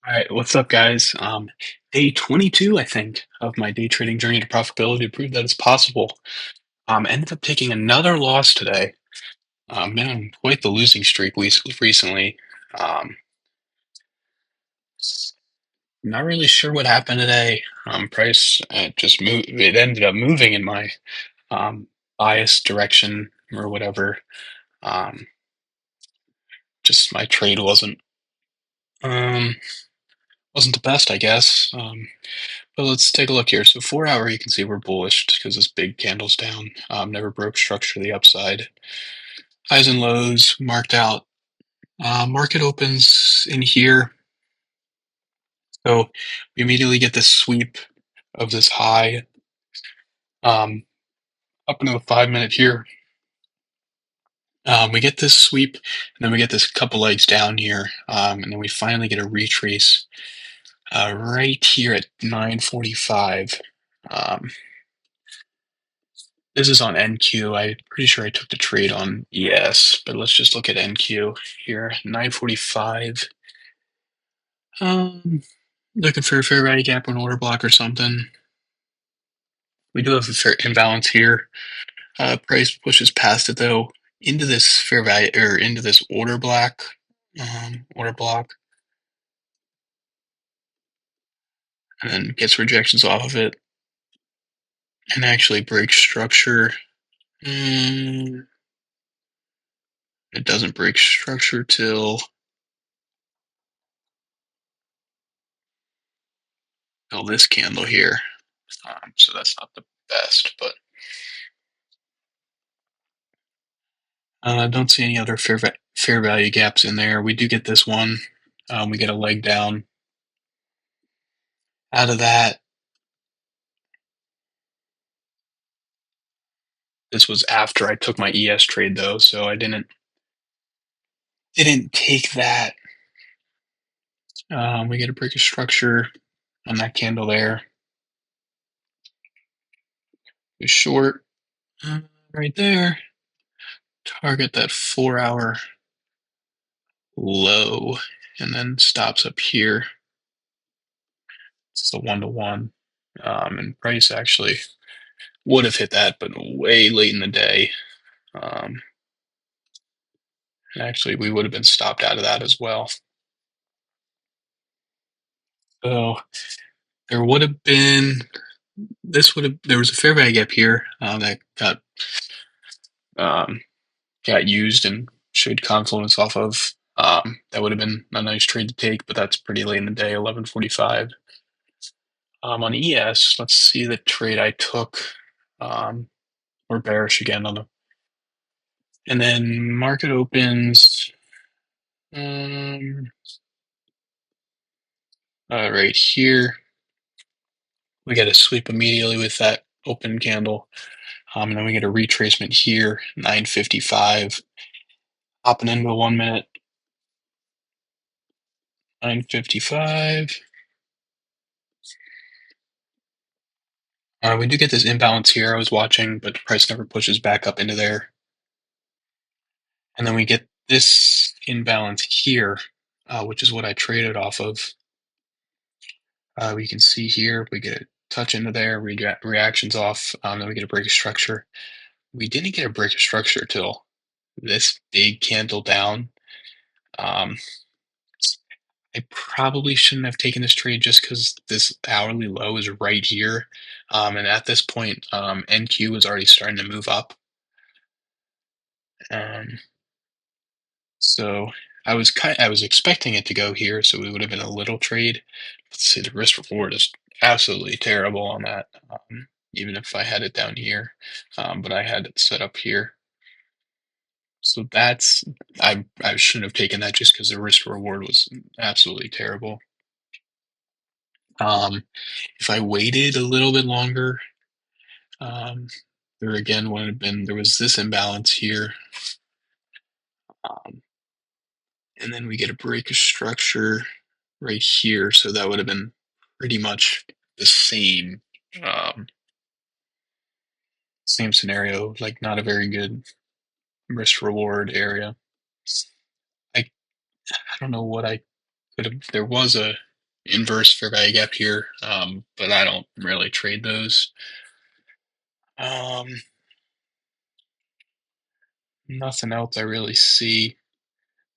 All right, what's up, guys? Day 22, I think, of my day trading journey to profitability to prove that it's possible. Ended up taking another loss today. Been on quite the losing streak recently. Um, Not really sure what happened today. Price just moved. It ended up moving in my um, bias direction or whatever. Um, just my trade um, wasn't the best, I guess. But let's take a look here. So 4 hour, you can see we're bullish because this big candle's down. Never broke structure to the upside. Highs and lows marked out. Market opens in here. So we immediately get this sweep of this high um, up into the 5 minute here. We get this sweep, and then we get this couple legs down here, and then we finally get a retrace right here at 9:45. Um, This is on NQ. I'm pretty sure I took the trade on ES, but let's just look at NQ here. 9:45. Um, Looking for a fair value gap or an order block or something. We do have a fair imbalance here. Price pushes past it though into this fair value or into this order block, and then gets rejections off of it and actually breaks structure. Mm, it doesn't break structure till this candle here. So that's not the best, but don't see any other fair value gaps in there. We do get this one. We get a leg down out of that. This was after I took my ES trade though, so I didn't take that. We get a break of structure on that candle there. We short right there. Target that 4 hour low, and then stops up here. It's a 1-to-1. And price actually would have hit that, but way late in the day. Um, Actually, we would have been stopped out of that as well. So there would have been there was a fair value gap here that um, got used and showed confluence off of. That would have been a nice trade to take, but that's pretty late in the day, 11:45. On ES, let's see the trade I took. Um, we're bearish again on the, and then market opens um, right here. We get a sweep immediately with that open candle. And then we get a retracement here, 9:55. Hopping into 1 minute, 9:55. We do get this imbalance here I was watching, but the price never pushes back up into there. And then we get this imbalance here, which is what I traded off of. We can see here, we get a touch into there, reactions off, then we get a break of structure. We didn't get a break of structure till this big candle down. Um, I probably shouldn't have taken this trade just because this hourly low is right here. And at this point, NQ was already starting to move up. Um, so I was expecting it to go here, so it would have been a little trade. Let's see, the risk reward is absolutely terrible on that. Even if I had it down here, but I had it set up here. So I shouldn't have taken that just because the risk reward was absolutely terrible. If I waited a little bit longer, um, there again would have been there was this imbalance here, um, and then we get a break of structure right here, so that would have been pretty much the um, same scenario, like not a very good risk reward area. I I don't know what I could have. There was a inverse fair value gap here, but I don't really trade those. Um, Nothing else I really see.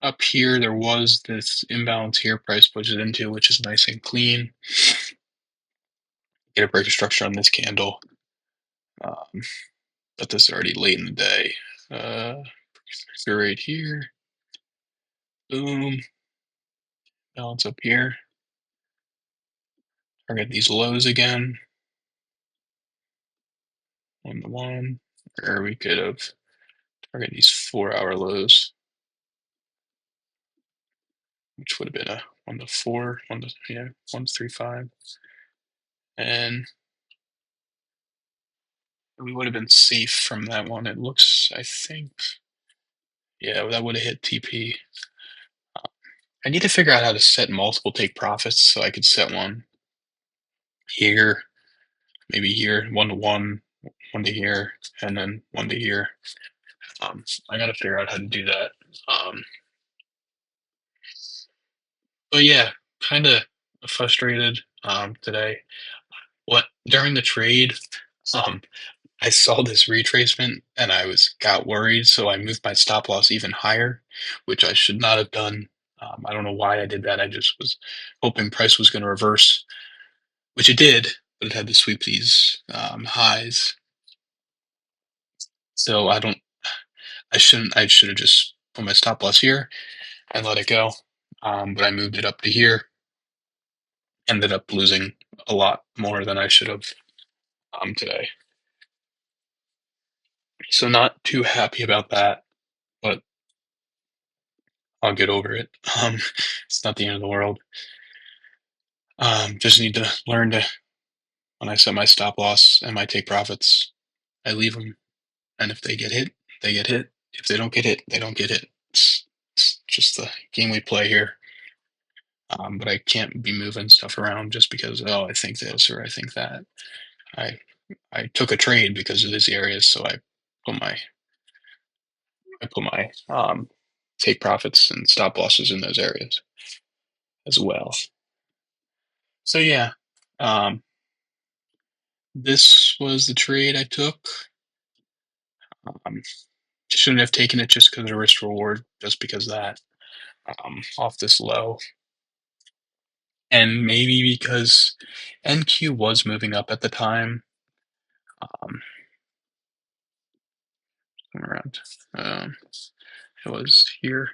Up here, there was this imbalance here price pushes it into, which is nice and clean. Get a breaker structure on this candle, um, but this is already late in the day. So right here, boom, balance up here. Target these lows again, 1 to 1, or we could have target these 4-hour lows, which would have been a 1 to 4, 1 to 5, and we would have been safe from that one. It looks, I think, yeah, that would have hit TP. I need to figure out how to set multiple take profits so I could set one here, maybe here, 1 to 1, 1 to here, and then 1 to here. I got to figure out how to do that. Um, but yeah, kind of frustrated today. What during the trade, um, I saw this retracement and I was got worried, so I moved my stop loss even higher, which I should not have done. I don't know why I did that. I just was hoping price was going to reverse, which it did, but it had to sweep these highs. So I don't. I shouldn't. I should have just put my stop loss here and let it go. But I moved it up to here. Ended up losing a lot more than I should have today. So not too happy about that, but I'll get over it. It's not the end of the world. Just need to learn to when I set my stop loss and my take profits, I leave them, and if they get hit, they get hit. If they don't get hit, they don't get hit. It's just the game we play here. But I can't be moving stuff around just because I think this or I think that. I I took a trade because of these areas, so put my I put my take profits and stop losses in those areas as well. So yeah, um, this was the trade I took. Um, shouldn't have taken it just because of risk reward, just because of that off this low, and maybe because NQ was moving up at the time. Um, around, it was here.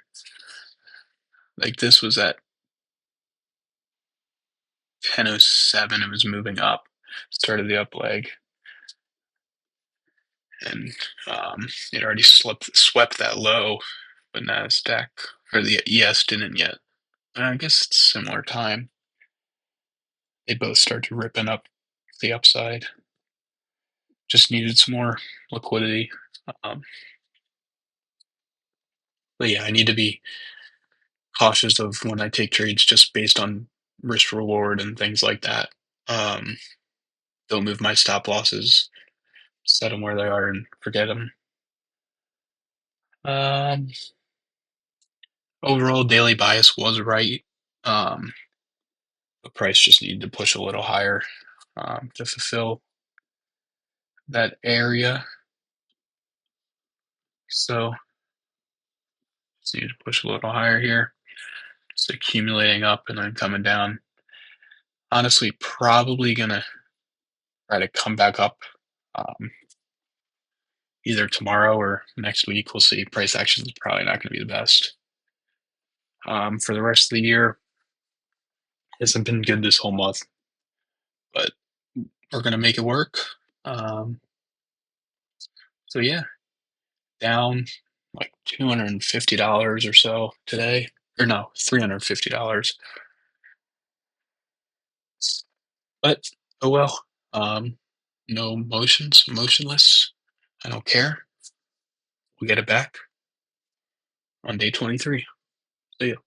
Like this was at 10:07. It was moving up, started the up leg, and it already swept that low, but Nasdaq or the ES didn't yet. I guess it's similar time. They both started ripping up the upside. Just needed some more liquidity. Um, but yeah, I need to be cautious of when I take trades just based on risk reward and things like that. Um, don't move my stop losses, set them where they are, and forget them. Um, Overall, daily bias was right. Um, the price just needed to push a little higher to fulfill that area. So just need to push a little higher here. Just accumulating up and then coming down. Honestly, probably gonna try to come back up either tomorrow or next week. We'll see. Price action is probably not going to be the best. For the rest of the year, hasn't been good this whole month, but we're going to make it work. Um, so yeah, down like $250 or so today, or no, $350. But oh well. No motions, motionless. I don't care. We get it back on day 23. See ya.